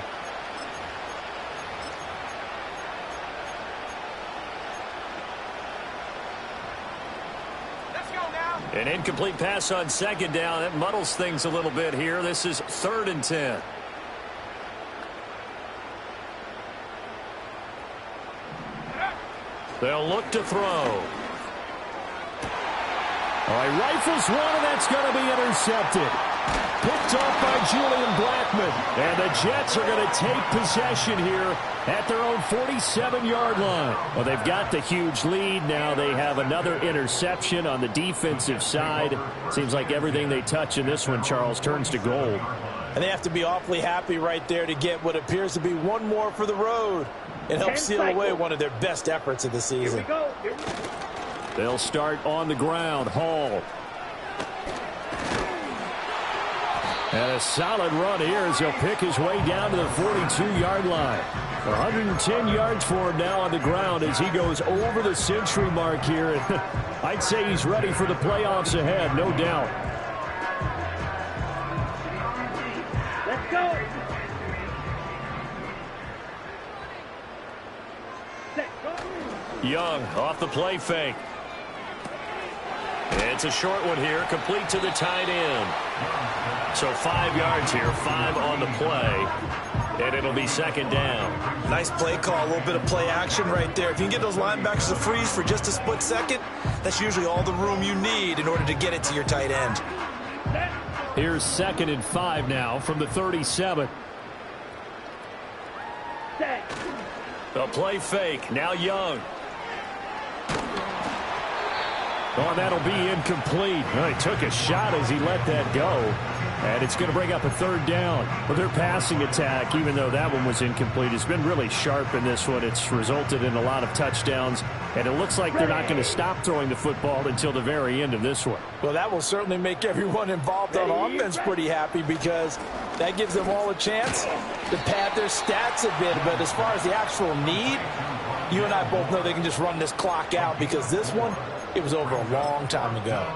An incomplete pass on 2nd down. That muddles things a little bit here. This is 3rd and 10. They'll look to throw. All right, rifles one, and that's going to be intercepted. Picked off by Julian Blackmon. And the Jets are going to take possession here at their own 47-yard line. Well, they've got the huge lead. Now they have another interception on the defensive side. Seems like everything they touch in this one, Charles, turns to gold. And they have to be awfully happy right there to get what appears to be one more for the road. It helps seal away one of their best efforts of the season. Here we go. They'll start on the ground. Hall. And a solid run here as he'll pick his way down to the 42-yard line. 110 yards for him now on the ground as he goes over the century mark here. And I'd say he's ready for the playoffs ahead, no doubt. Let's go. Young off the play fake. It's a short one here, complete to the tight end. So 5 yards here, 5 on the play, and it'll be 2nd down. Nice play call, a little bit of play action right there. If you can get those linebackers to freeze for just a split second, that's usually all the room you need in order to get it to your tight end. Here's 2nd and 5 now from the 37. A play fake, now Young. Oh, that'll be incomplete. Well, he took a shot as he let that go. And it's going to bring up a third down. Well, their passing attack, even though that one was incomplete, has been really sharp in this one. It's resulted in a lot of touchdowns. And it looks like they're not going to stop throwing the football until the very end of this one. Well, that will certainly make everyone involved on offense pretty happy because that gives them all a chance to pad their stats a bit. But as far as the actual need, you and I both know they can just run this clock out because this one, it was over a long time ago.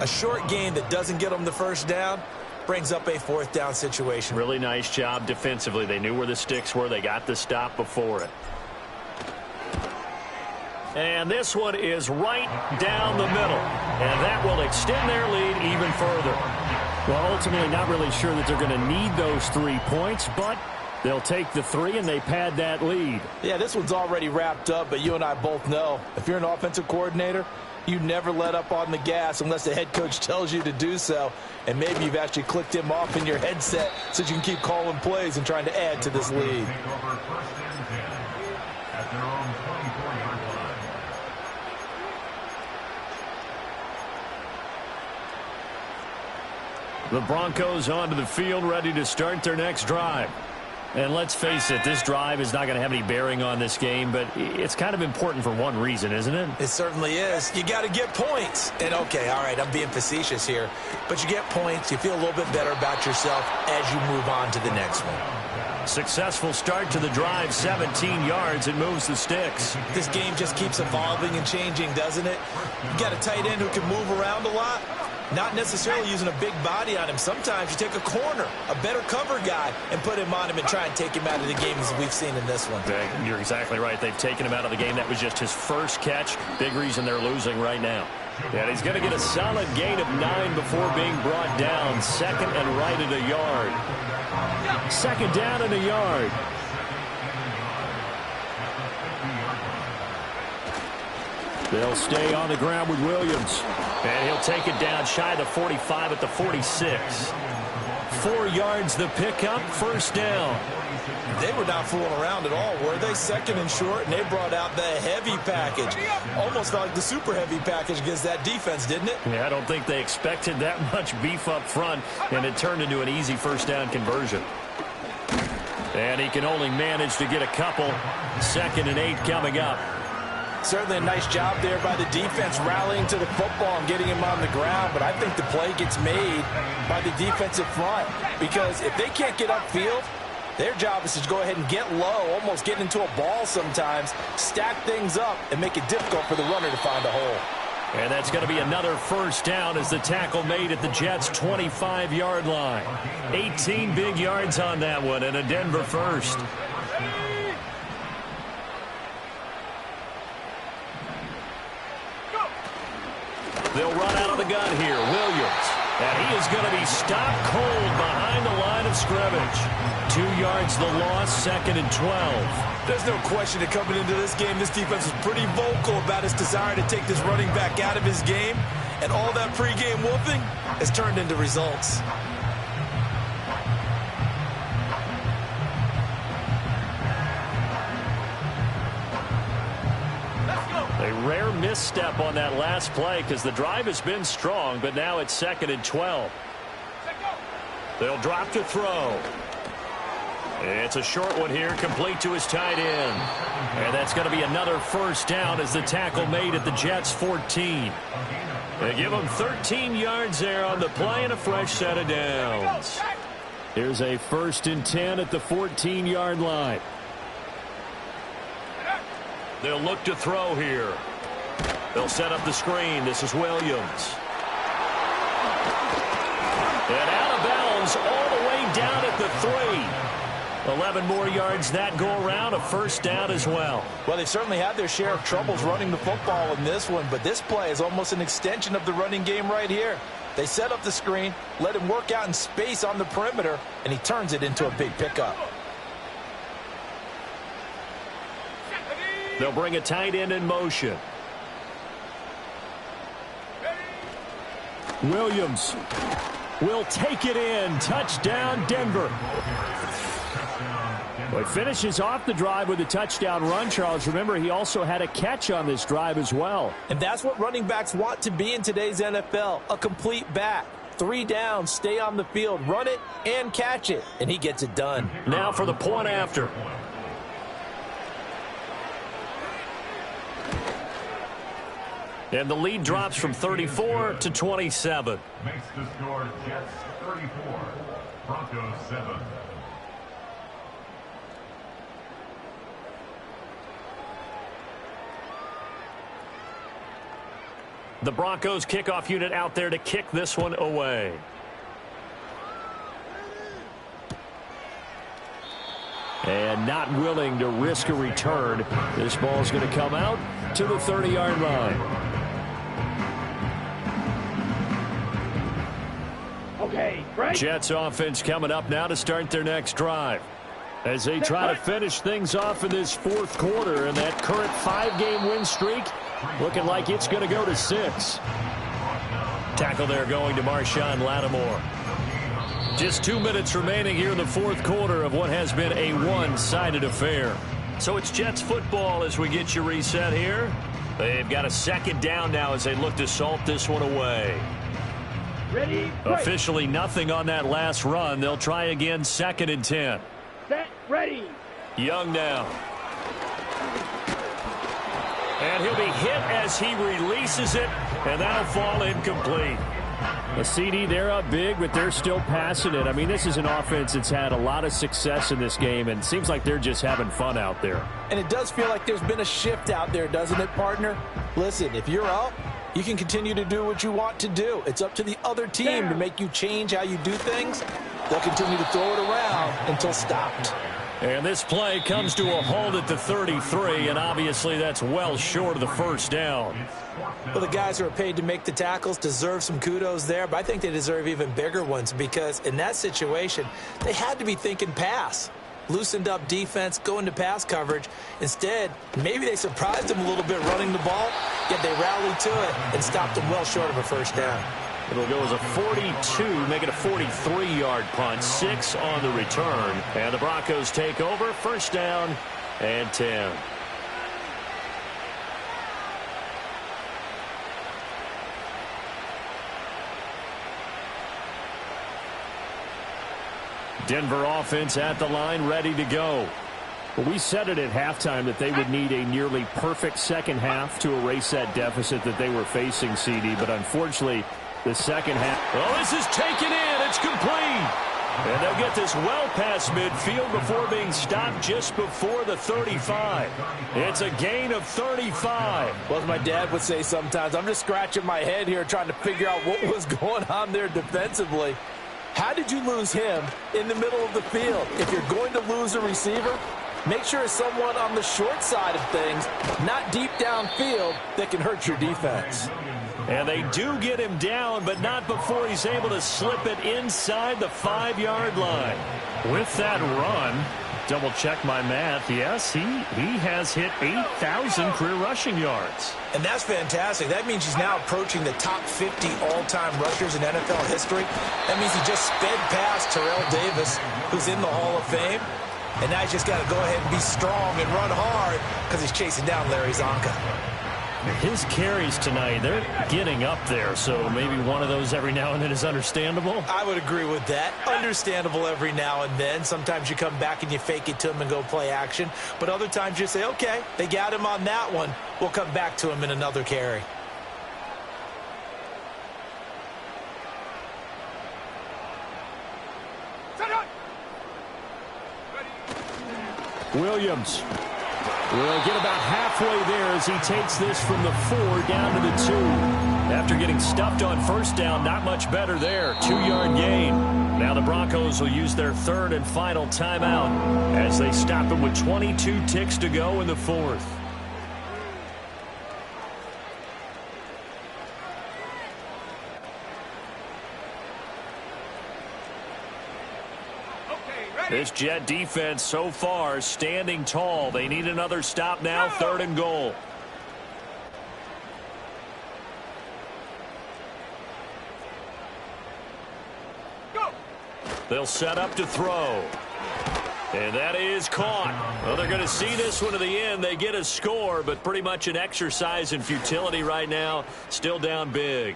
A short game that doesn't get them the first down brings up a fourth down situation. Really nice job defensively. They knew where the sticks were. They got the stop before it. And this one is right down the middle. And that will extend their lead even further. Well, ultimately not really sure that they're going to need those 3 points, but they'll take the 3 and they pad that lead. Yeah, this one's already wrapped up, but you and I both know if you're an offensive coordinator, you never let up on the gas unless the head coach tells you to do so. And maybe you've actually clicked him off in your headset so you can keep calling plays and trying to add to this lead. The Broncos onto the field, ready to start their next drive. And let's face it, this drive is not going to have any bearing on this game, but it's kind of important for one reason, isn't it? It certainly is. You got to get points. And, okay, all right, I'm being facetious here. But you get points, you feel a little bit better about yourself as you move on to the next one. Successful start to the drive, 17 yards, and moves the sticks. This game just keeps evolving and changing, doesn't it? You got a tight end who can move around a lot. Not necessarily using a big body on him. Sometimes you take a corner, a better cover guy, and put him on him and try and take him out of the game as we've seen in this one. You're exactly right. They've taken him out of the game. That was just his first catch. Big reason they're losing right now. And he's going to get a solid gain of 9 before being brought down. Second and right at a yard. Second down and a yard. They'll stay on the ground with Williams. And he'll take it down shy of the 45 at the 46. 4 yards the pickup, first down. They were not fooling around at all, were they? Second and short, and they brought out the heavy package. Almost felt like the super heavy package against that defense, didn't it? Yeah, I don't think they expected that much beef up front, and it turned into an easy first down conversion. And he can only manage to get a couple. 2nd and 8 coming up. Certainly a nice job there by the defense rallying to the football and getting him on the ground, but I think the play gets made by the defensive front because if they can't get upfield, their job is to go ahead and get low, almost get into a ball sometimes, stack things up, and make it difficult for the runner to find a hole. And that's going to be another first down as the tackle made at the Jets' 25-yard line. 18 big yards on that one and a Denver first. They'll run out of the gun here. Williams. And he is going to be stopped cold behind the line of scrimmage. 2 yards the loss, 2nd and 12. There's no question that coming into this game, this defense was pretty vocal about its desire to take this running back out of his game. And all that pregame whooping has turned into results. A rare misstep on that last play because the drive has been strong, but now it's 2nd and 12. They'll drop to throw. It's a short one here, complete to his tight end. And that's going to be another first down as the tackle made at the Jets' 14. They give them 13 yards there on the play and a fresh set of downs. Here's a 1st and 10 at the 14-yard line. They'll look to throw here. They'll set up the screen. This is Williams. And out of bounds all the way down at the 3. 11 more yards that go around, a first down as well. Well, they certainly had their share of troubles running the football in this one, but this play is almost an extension of the running game right here. They set up the screen, let him work out in space on the perimeter, and he turns it into a big pickup. They'll bring a tight end in motion. Williams will take it in. Touchdown, Denver. Well, he finishes off the drive with a touchdown run, Charles. Remember, he also had a catch on this drive as well. And that's what running backs want to be in today's NFL, a complete back. 3 down, stay on the field, run it, and catch it. And he gets it done. Now for the point after. And the lead drops from 34 to 27. Makes the score Jets 34, Broncos 7. The Broncos kickoff unit out there to kick this one away. And not willing to risk a return. This ball's going to come out to the 30-yard line. Okay, right. Jets offense coming up now to start their next drive. As they try to finish things off in this fourth quarter, and that current 5-game win streak looking like it's going to go to 6. Tackle there going to Marshawn Lattimore. Just 2 minutes remaining here in the fourth quarter of what has been a one-sided affair. So it's Jets football as we get you reset here. They've got a second down now as they look to salt this one away. Ready, officially nothing on that last run. They'll try again, 2nd and 10. Set, ready. Young now. And he'll be hit as he releases it, and that'll fall incomplete. A CD, they're up big, but they're still passing it. I mean, this is an offense that's had a lot of success in this game, and it seems like they're just having fun out there. And it does feel like there's been a shift out there, doesn't it, partner? Listen, if you're up, you can continue to do what you want to do. It's up to the other team to make you change how you do things. They'll continue to throw it around until stopped. And this play comes to a halt at the 33, and obviously that's well short of the first down. Well, the guys who are paid to make the tackles deserve some kudos there, but I think they deserve even bigger ones because in that situation, they had to be thinking pass. Loosened up defense, going to pass coverage. Instead, maybe they surprised them a little bit running the ball, yet they rallied to it and stopped them well short of a first down. It'll go as a 42, make it a 43-yard punt, 6 on the return. And the Broncos take over, first down and 10. Denver offense at the line, ready to go. Well, we said it at halftime that they would need a nearly perfect second half to erase that deficit that they were facing, CD. But unfortunately, the second half. Oh, this is taken in. It's complete. And they'll get this well past midfield before being stopped just before the 35. It's a gain of 35. Well, as my dad would say sometimes, I'm just scratching my head here trying to figure out what was going on there defensively. How did you lose him in the middle of the field? If you're going to lose a receiver, make sure it's someone on the short side of things, not deep downfield, that can hurt your defense. And they do get him down, but not before he's able to slip it inside the 5-yard line. With that run, double-check my math, yes, he has hit 8,000 career rushing yards. And that's fantastic. That means he's now approaching the top 50 all-time rushers in NFL history. That means he just sped past Terrell Davis, who's in the Hall of Fame. And now he's just got to go ahead and be strong and run hard because he's chasing down Larry Zonka. His carries tonight, they're getting up there, so maybe one of those every now and then is understandable. I would agree with that. Understandable every now and then. Sometimes you come back and you fake it to him and go play action. But other times you say, okay, they got him on that one. We'll come back to him in another carry. Williams will get about halfway there as he takes this from the 4 down to the 2. After getting stuffed on first down, not much better there. 2-yard gain. Now the Broncos will use their third and final timeout as they stop it with 22 ticks to go in the fourth. This Jet defense so far standing tall. They need another stop now, 3rd and goal. They'll set up to throw. And that is caught. Well, they're going to see this one to the end. They get a score, but pretty much an exercise in futility right now. Still down big.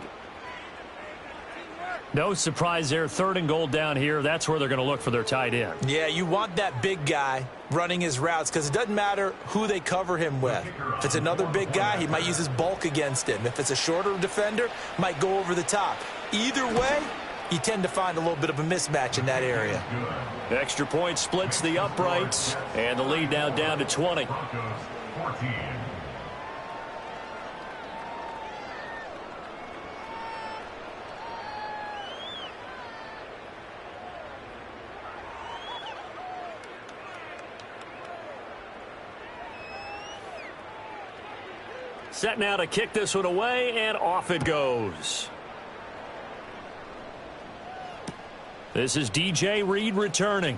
No surprise there. 3rd and goal down here. That's where they're going to look for their tight end. Yeah, you want that big guy running his routes because it doesn't matter who they cover him with. If it's another big guy, he might use his bulk against him. If it's a shorter defender, might go over the top. Either way, you tend to find a little bit of a mismatch in that area. Extra point splits the uprights, and the lead now down to 20. Set now to kick this one away, and off it goes. This is DJ Reed returning.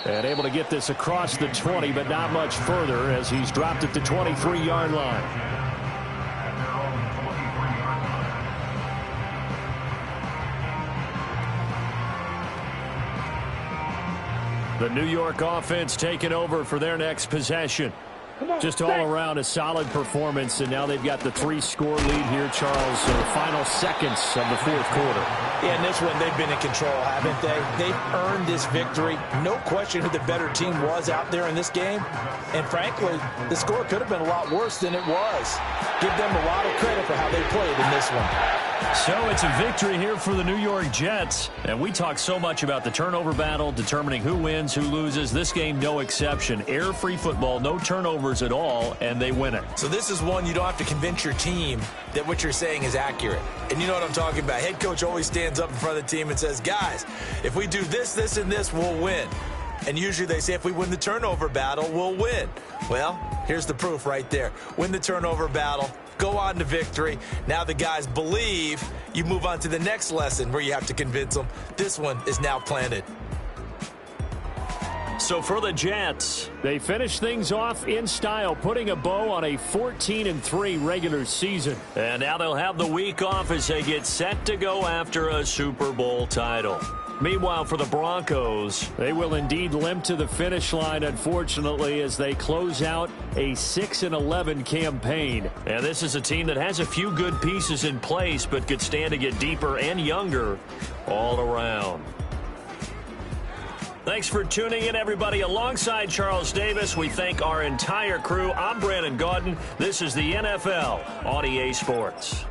And able to get this across the 20, but not much further as he's dropped at the 23-yard line. The New York offense taking over for their next possession. Just all around a solid performance, and now they've got the 3-score lead here, Charles, in the final seconds of the 4th quarter. Yeah, in this one, they've been in control, haven't they? They've earned this victory. No question who the better team was out there in this game. And frankly, the score could have been a lot worse than it was. Give them a lot of credit for how they played in this one. So it's a victory here for the New York Jets. And we talk so much about the turnover battle, determining who wins, who loses. This game, no exception. Error-free football, no turnovers at all, and they win it. So this is one you don't have to convince your team that what you're saying is accurate. And you know what I'm talking about. Head coach always stands up in front of the team and says, guys, if we do this, this, and this, we'll win. And usually they say if we win the turnover battle, we'll win. Well, here's the proof right there. Win the turnover battle. Go on to victory. Now the guys believe. You move on to the next lesson where you have to convince them. This one is now planted. So for the Jets, they finish things off in style, putting a bow on a 14-3 regular season. And now they'll have the week off as they get set to go after a Super Bowl title. Meanwhile, for the Broncos, they will indeed limp to the finish line, unfortunately, as they close out a 6-11 campaign. And this is a team that has a few good pieces in place, but could stand to get deeper and younger all around. Thanks for tuning in, everybody. Alongside Charles Davis, we thank our entire crew. I'm Brandon Gaudin. This is the NFL on EA Sports.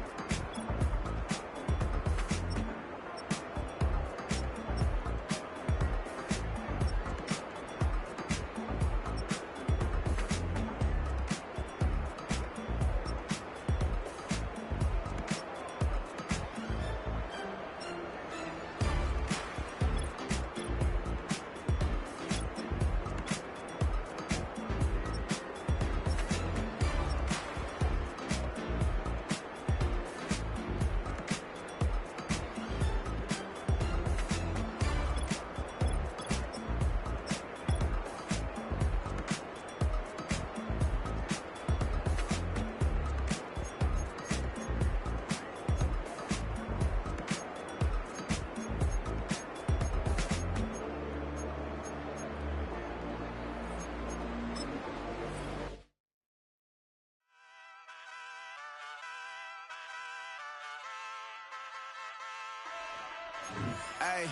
Hey,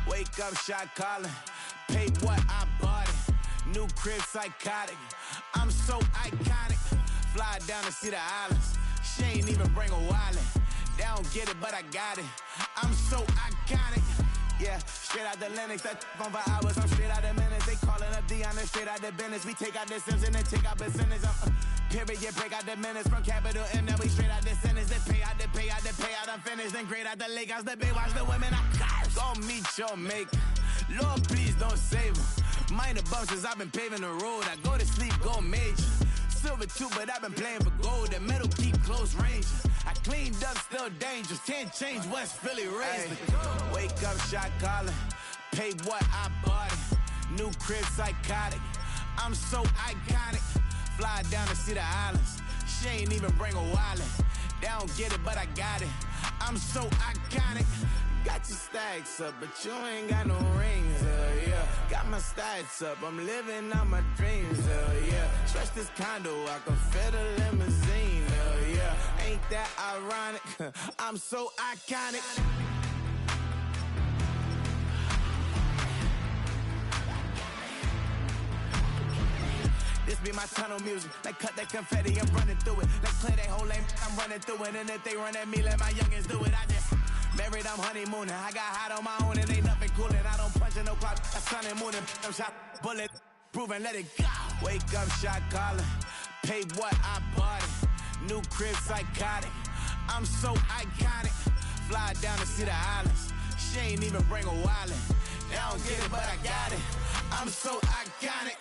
wake up, shot calling. Pay what I bought it. New crib, psychotic. I'm so iconic. Fly down to see the islands. She ain't even bring a wallet. They don't get it, but I got it. I'm so iconic. Yeah, straight out the Lennox, that on for hours. I'm straight out the minutes. They calling up Dion, straight out the business. We take out the Sims and then take out percentage. Period, break out the minutes from capital M. Now we straight out the sentence. They pay out the payout. I'm finished. Then grade out the Lakers. The big watch the women. I got go meet your maker. Lord, please don't save them. Minor bumps as I've been paving the road. I go to sleep, go major. Silver too, but I've been playing for gold. The metal keep close range. I cleaned up, still dangerous. Can't change West Philly raised. Wake up, shot calling. Pay what I bought it. New crib, psychotic. I'm so iconic. Fly down to see the islands. She ain't even bring a wallet. They don't get it, but I got it. I'm so iconic. Got your stacks up, but you ain't got no rings, yeah. Got my stacks up, I'm living out my dreams, yeah. Stretch this condo, I can fit a limousine, yeah. Ain't that ironic? I'm so iconic. This be my tunnel music. Like cut that confetti, I'm running through it. Like play that whole lane, I'm running through it. And if they run at me, let my youngins do it. I just married, I'm honeymooning. I got hot on my own and ain't nothing coolin'. I don't punch in no clock, I sun and moon. I'm shot, bullet, proven, let it go. Wake up, shot calling. Pay what I bought it. New crib, psychotic. I'm so iconic. Fly down to see the islands. She ain't even bring a wallet. They don't get it, but I got it. I'm so iconic.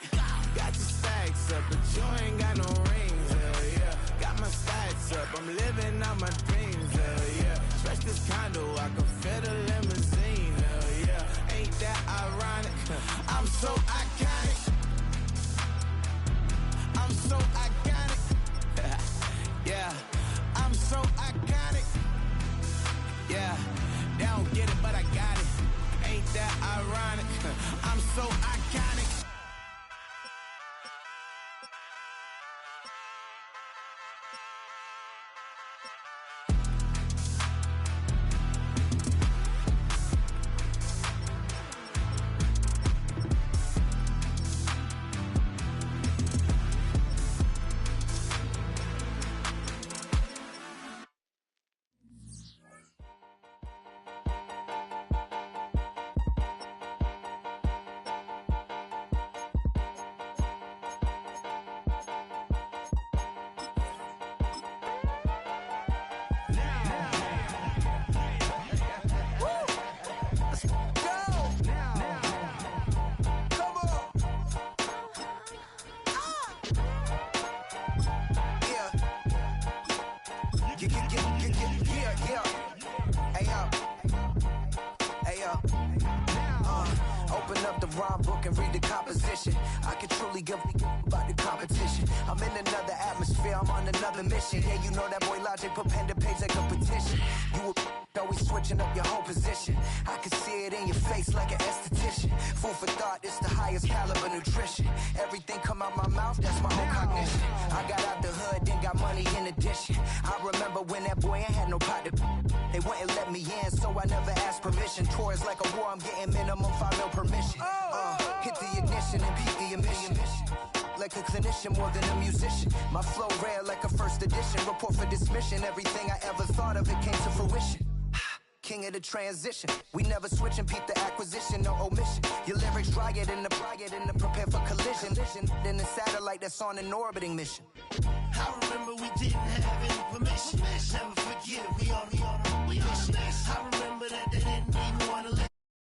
Got your stacks up, but you ain't got no rings, yeah. Got my stacks up, I'm living out my dreams, yeah. Stretch this condo, I can fit a limousine, yeah. Ain't that ironic? I'm so iconic. I'm so iconic. Yeah, I'm so iconic. Yeah, they don't get it, but I got it. Ain't that ironic? I'm so iconic. Open up the rhyme book and read the composition. I can truly give about the competition. I'm in another atmosphere, I'm on another mission. Yeah, you know that boy Logic put pen to page like a petition. You always switching up your whole position. I can see it in your face like an esthetician. Food for thought, it's the highest caliber nutrition. Everything come out my mouth, that's my own cognition. I got out the hood, then got money in addition. I remember when that boy ain't had no pot to. They wouldn't let me in, so I never asked permission. Tours like a war, I'm getting minimum 5 mil permission. Hit the ignition and beat the emission. Like a clinician more than a musician. My flow rare like a first edition. Report for dismission. Everything I ever thought of, it came to fruition. King of the transition. We never switch and peep the acquisition, no omission. Your lyrics dry it in the prepare for collision. Then the satellite that's on an orbiting mission. I remember we didn't have any permission. Never